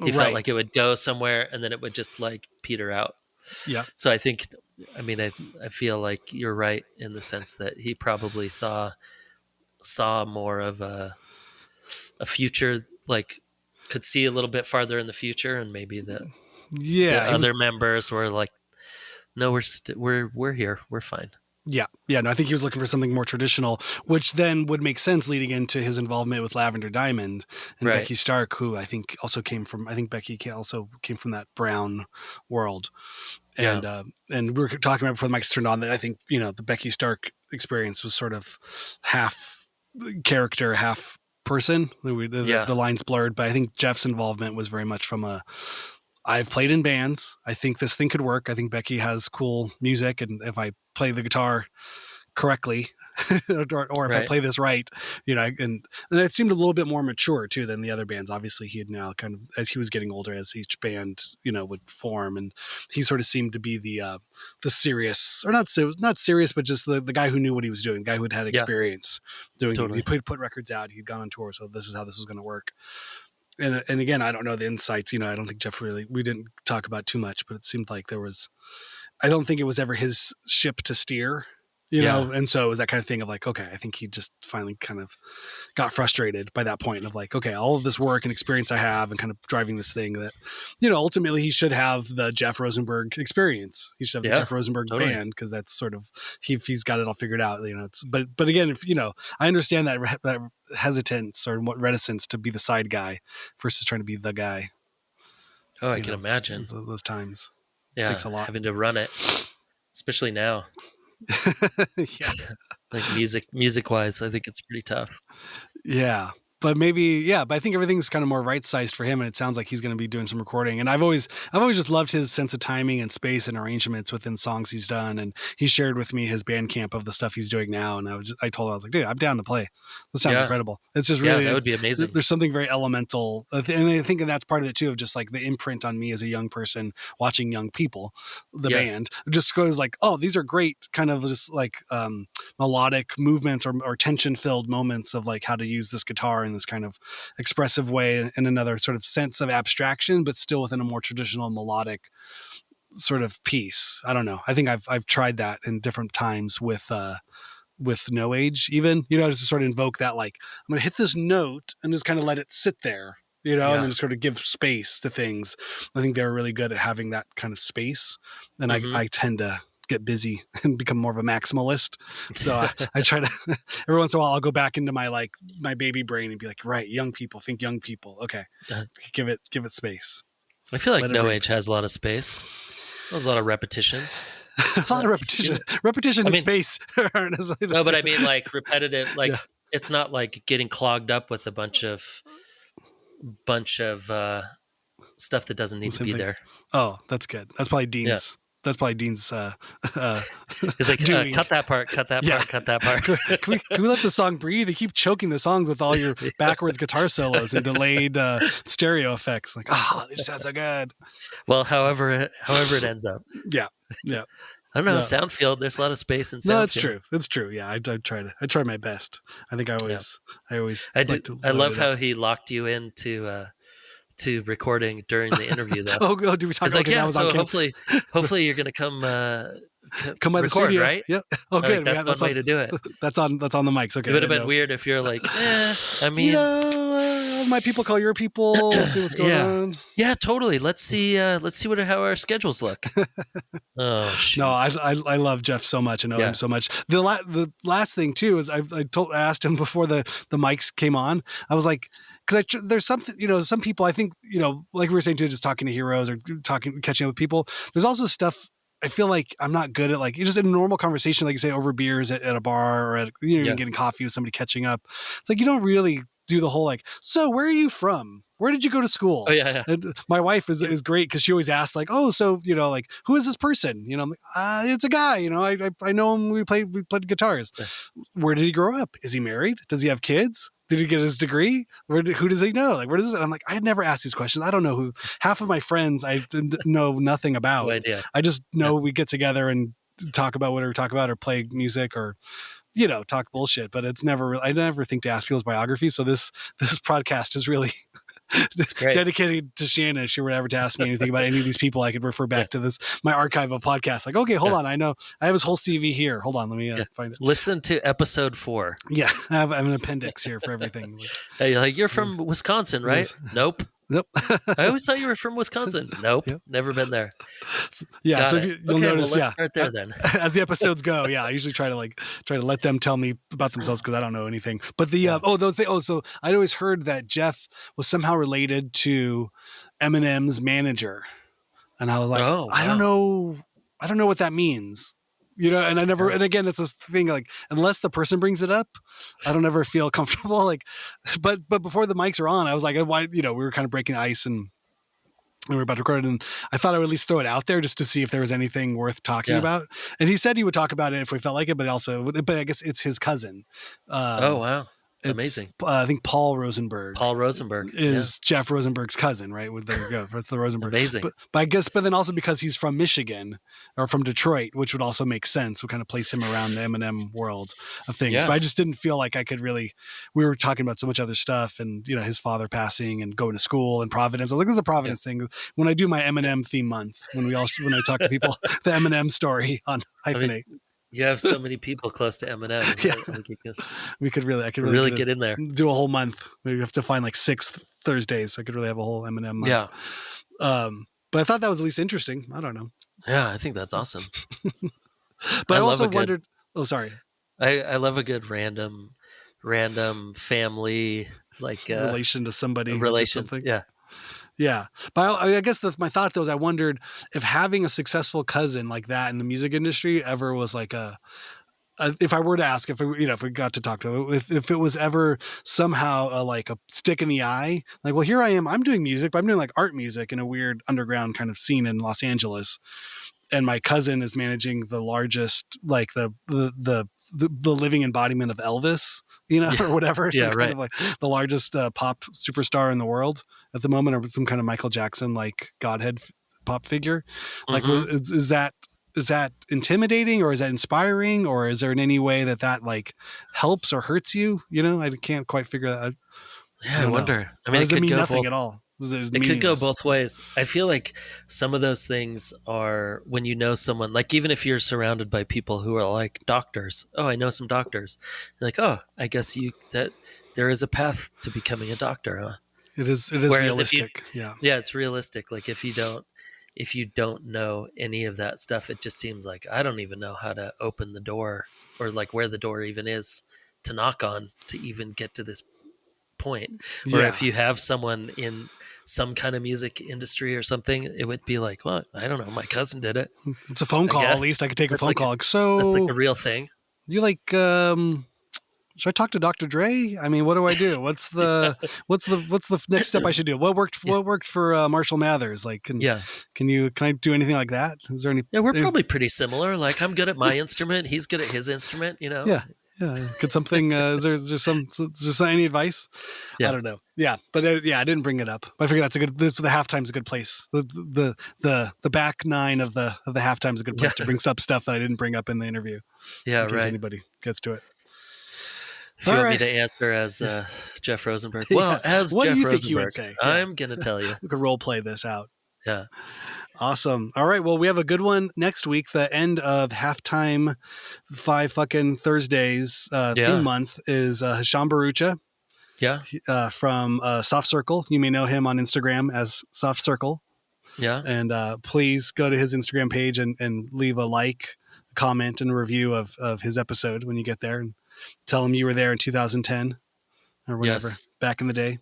He felt like it would go somewhere and then it would just like peter out. Yeah. So I think, I feel like you're right in the sense that he probably saw more of a future, like could see a little bit farther in the future, and maybe the other members were like, no, we're here. We're fine. Yeah. Yeah. No, I think he was looking for something more traditional, which then would make sense leading into his involvement with Lavender Diamond and Becky Stark, who I think also came from that Brown world. And, and we were talking about before the mics turned on that I think, the Becky Stark experience was sort of half character, half person. The line's blurred, but I think Jeff's involvement was very much from I've played in bands. I think this thing could work. I think Becky has cool music, and if I play the guitar correctly, or if I play this right, and it seemed a little bit more mature too than the other bands. Obviously, he had now kind of, as he was getting older, as each band would form, and he sort of seemed to be the serious, or not serious, but just the guy who knew what he was doing, the guy who had experience doing. Totally. He put records out. He'd gone on tour, so this is how this was going to work. And again, I don't know the insights. I don't think Jeff we didn't talk about too much, but it seemed like I don't think it was ever his ship to steer, and so it was that kind of thing of like, okay, I think he just finally kind of got frustrated by that point of like, okay, all of this work and experience I have and kind of driving this thing that, ultimately he should have the Jeff Rosenberg experience. He should have the Jeff Rosenberg band, because that's sort of, he's got it all figured out, but again, if, I understand that hesitance or reticence to be the side guy versus trying to be the guy. Oh, I can imagine those times. Yeah, it takes a lot. Having to run it, especially now. Yeah. Like music wise, I think it's pretty tough. Yeah. But but I think everything's kind of more right sized for him, and it sounds like he's going to be doing some recording. And I've always just loved his sense of timing and space and arrangements within songs he's done. And he shared with me his Bandcamp of the stuff he's doing now, and I told him, I was like, dude, I'm down to play. This sounds incredible. It's just really, that would be amazing. There's something very elemental, and I think that's part of it too, of just like the imprint on me as a young person watching Young People, the band, just goes like, oh, these are great, kind of just like melodic movements or tension filled moments of like how to use this guitar in this kind of expressive way, and another sort of sense of abstraction, but still within a more traditional melodic sort of piece. I don't know. I think I've tried that in different times with No Age, even, just to sort of invoke that, like, I'm going to hit this note and just kind of let it sit there, and then just sort of give space to things. I think they're really good at having that kind of space. And I tend to get busy and become more of a maximalist. So I try to, every once in a while, I'll go back into my baby brain and be like, right, young people, think young people. Okay. Give it space. I feel like No Age has a lot of space. There's a lot of repetition. A lot of repetition. Repetition and space. No, but I mean like repetitive, like it's not like getting clogged up with a bunch of stuff that doesn't need to be there. Oh, that's good. That's probably Dean's. Yeah. That's probably Dean's. It's like cut that part, cut that part, cut that part. Can we let the song breathe? You keep choking the songs with all your backwards guitar solos and delayed stereo effects. Like, they just sound so good. Well, however it ends up. Yeah. I don't know. Soundfield. There's a lot of space in Soundfield. No, it's true. It's true. Yeah, I try my best. I think I love how he locked you into to recording during the interview, though. Oh, do we talk about that? So hopefully you're going to come by the studio, right? Yeah. Oh, good. That's one way to do it. That's on the mics. Okay. It would have been weird if you're like, I mean, my people call your people. See what's going on. Yeah, totally. Let's see how our schedules look. Oh, shoot. No, I love Jeff so much and know him so much. The last thing too is I asked him before the mics came on. I was like, because there's something, some people, I think, like we were saying too, just talking to heroes or catching up with people. There's also stuff I feel like I'm not good at, like, just in a normal conversation, like you say, over beers at a bar or at, getting coffee with somebody, catching up. It's like, you don't really do the whole, like, so where are you from? Where did you go to school? Oh, yeah. And my wife is great because she always asks, like, oh, so, like, who is this person? I'm like, it's a guy, I know him. We played guitars. Yeah. Where did he grow up? Is he married? Does he have kids? Did he get his degree? Who does he know? Like, where does it? I'm like, I had never asked these questions. I don't know who. Half of my friends I know nothing about. No idea. I just know we get together and talk about whatever we talk about, or play music, or talk bullshit. But it's never. I never think to ask people's biographies. So this podcast is really dedicated to Shannon. If she were ever to ask me anything about any of these people, I could refer back to my archive of podcasts. Like, okay, hold on, I know I have his whole CV here. Hold on, let me find it. Listen to episode 4. Yeah, I have an appendix here for everything. You're from Wisconsin, right? Yes. Nope. I always thought you were from Wisconsin. Nope. Yep. Never been there. Yeah. Got so you'll notice, let's start there then. As the episodes go, I usually try to let them tell me about themselves because I don't know anything. But so I'd always heard that Jeff was somehow related to Eminem's manager, and I was like, I don't know what that means. And I never, and again, it's this thing, like, unless the person brings it up, I don't ever feel comfortable. Like, but before the mics are on, I was like, why, we were kind of breaking the ice and we were about to record it, and I thought I would at least throw it out there just to see if there was anything worth talking about. And he said he would talk about it if we felt like it, but I guess it's his cousin. Oh, wow. Amazing. I think Paul Rosenberg. Paul Rosenberg is Jeff Rosenberg's cousin, right? There you go. That's the Rosenberg. Amazing. But then also because he's from Michigan or from Detroit, which would also make sense. We kind of place him around the Eminem world of things. Yeah. But I just didn't feel like I could really. We were talking about so much other stuff, and his father passing and going to school in Providence. I was like, this is a Providence thing. When I do my Eminem theme month, when I talk to people, the Eminem story on Hyphenate. You have so many people close to Eminem. Yeah. I could really get in there. Do a whole month. Maybe have to find like 6 Thursdays. So I could really have a whole Eminem month. Yeah. But I thought that was at least interesting. I don't know. Yeah, I think that's awesome. But I also wondered. Oh, sorry. I love a good random family, like relation to somebody. Relation. Something. Yeah. Yeah. But I guess my thought though is I wondered if having a successful cousin like that in the music industry ever was like if I were to ask, if we got to talk to him, if it was ever somehow like a stick in the eye, like, well, here I am, I'm doing music, but I'm doing like art music in a weird underground kind of scene in Los Angeles. And my cousin is managing the largest, like the living embodiment of Elvis, or whatever. Yeah, some kind of like the largest pop superstar in the world at the moment, or some kind of Michael Jackson, like Godhead pop figure. Like, is that intimidating, or is that inspiring, or is there in any way that like helps or hurts you? I can't quite figure that out. Yeah, I wonder. I mean, it could mean nothing at all. It could go both ways. I feel like some of those things are when you know someone, like even if you're surrounded by people who are like doctors. Oh, I know some doctors. You're like, oh, I guess that there is a path to becoming a doctor, huh? It is realistic. Yeah, it's realistic. Like if you don't know any of that stuff, it just seems like I don't even know how to open the door, or like where the door even is to knock on to even get to this point. Or if you have someone in some kind of music industry or something, it would be like, well, I don't know, my cousin did it. It's a phone call. At least I could take a phone call. So that's like a real thing. You like, should I talk to Dr. Dre? I mean, what do I do? What's the next step I should do? What worked for Marshall Mathers? Like, can I do anything like that? Is there any? Yeah, we're probably pretty similar. Like, I'm good at my instrument. He's good at his instrument, Yeah. Could something, is there any advice? Yeah. I don't know. Yeah. But I didn't bring it up. I figure the halftime's a good place. The back nine of the halftime's a good place to bring up stuff that I didn't bring up in the interview. Yeah. In case anybody gets to it. If you want me to answer as Jeff Rosenberg, well, as what Jeff do you Rosenberg, think you would say? I'm going to tell you. We could role play this out. Yeah. Awesome. All right. Well, we have a good one next week. The end of halftime 5 fucking Thursdays theme month is Hisham Barucha. Yeah. From Soft Circle. You may know him on Instagram as Soft Circle. Yeah. And please go to his Instagram page and leave a like, comment, and review of his episode when you get there, and tell him you were there in 2010 or whatever, back in the day.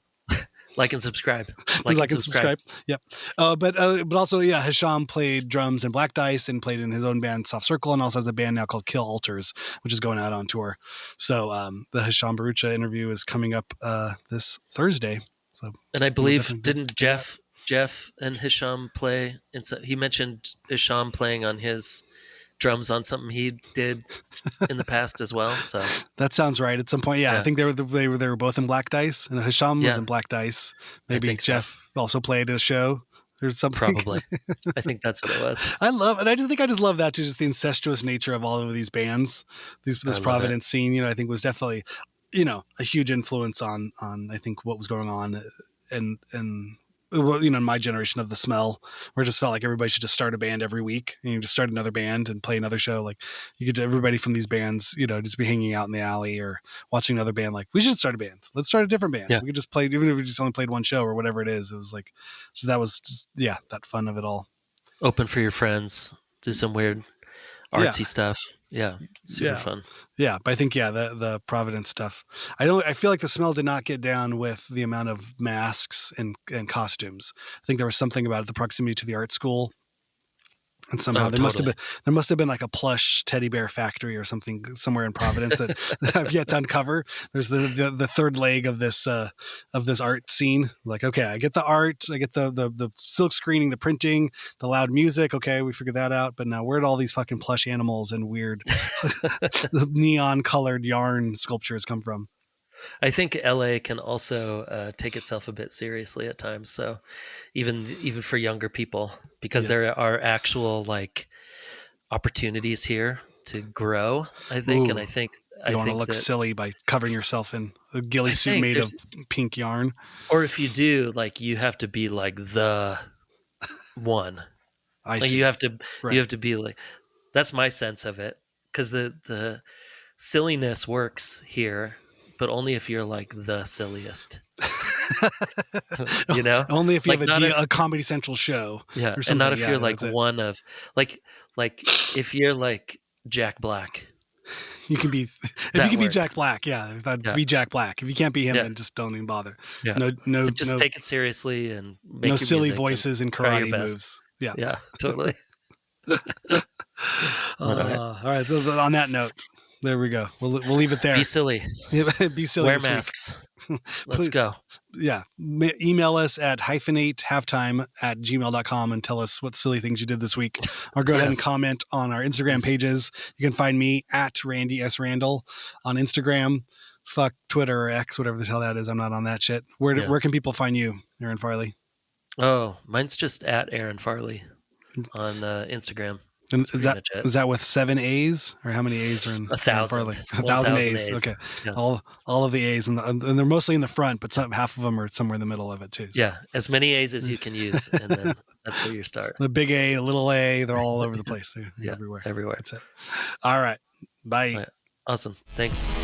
Like and subscribe. Like and subscribe. Yep. But also, Hisham played drums in Black Dice and played in his own band Soft Circle, and also has a band now called Kill Altars, which is going out on tour. So the Hisham Barucha interview is coming up this Thursday. So, and I believe didn't Jeff and Hisham play? He mentioned Hisham playing on his drums on something he did in the past as well. So that sounds right. At some point, I think they were both in Black Dice, and Hisham was in Black Dice. Maybe Jeff also played in a show or something. Probably. I think that's what it was. I just love that too, just the incestuous nature of all of these bands. This Providence scene, I think was definitely, a huge influence on I think what was going on and in my generation of the smell, where it just felt like everybody should just start a band every week, and you just start another band and play another show. Like you could, everybody from these bands, just be hanging out in the alley or watching another band. Like, we should start a band. Let's start a different band. Yeah. We could just play, even if we just only played one show or whatever it is. It was like, that was just, that fun of it all. Open for your friends, do some weird artsy stuff. Yeah. Super fun. Yeah. But I think, the Providence stuff, I feel like the smell did not get down with the amount of masks and costumes. I think there was something about it, the proximity to the art school. And somehow there must have been like a plush teddy bear factory or something somewhere in Providence that I've yet to uncover. There's the third leg of this art scene. Like, okay, I get the art, I get the silk screening, the printing, the loud music. Okay, we figured that out. But now where'd all these fucking plush animals and weird neon colored yarn sculptures come from? I think LA can also take itself a bit seriously at times. So even for younger people, because there are actual like opportunities here to grow, I think. And I think you don't want to look silly by covering yourself in a ghillie suit made of pink yarn. Or if you do, like, you have to be like the one. See. You have to be like, that's my sense of it. Because the silliness works here, but only if you're like the silliest. Only if you have a Comedy Central show. Yeah, and not if you're like one of like if you're like Jack Black. You can be if you can be Jack Black. Yeah, be Jack Black. If you can't be him, then just don't even bother. Yeah. Just take it seriously and make no silly voices and karate moves. Yeah, totally. All right. On that note. There we go. We'll leave it there. Be silly. Be silly. Wear masks. Let's go. Yeah. Email us at hyphenate.halftime@gmail.com and tell us what silly things you did this week. Or go ahead and comment on our Instagram pages. You can find me at Randy S. Randall on Instagram. Fuck Twitter or X, whatever the hell that is. I'm not on that shit. Where can people find you, Aaron Farley? Oh, mine's just at Aaron Farley on Instagram. And is that with 7 A's, or how many A's are in 1,000? Farley? 1,000 A's. Okay, yes. All of the A's, and they're mostly in the front, but half of them are somewhere in the middle of it too. So. Yeah, as many A's as you can use, and then that's where you start. The big A, the little A, they're all over the place. They're everywhere. Everywhere. That's it. All right. Bye. All right. Awesome. Thanks.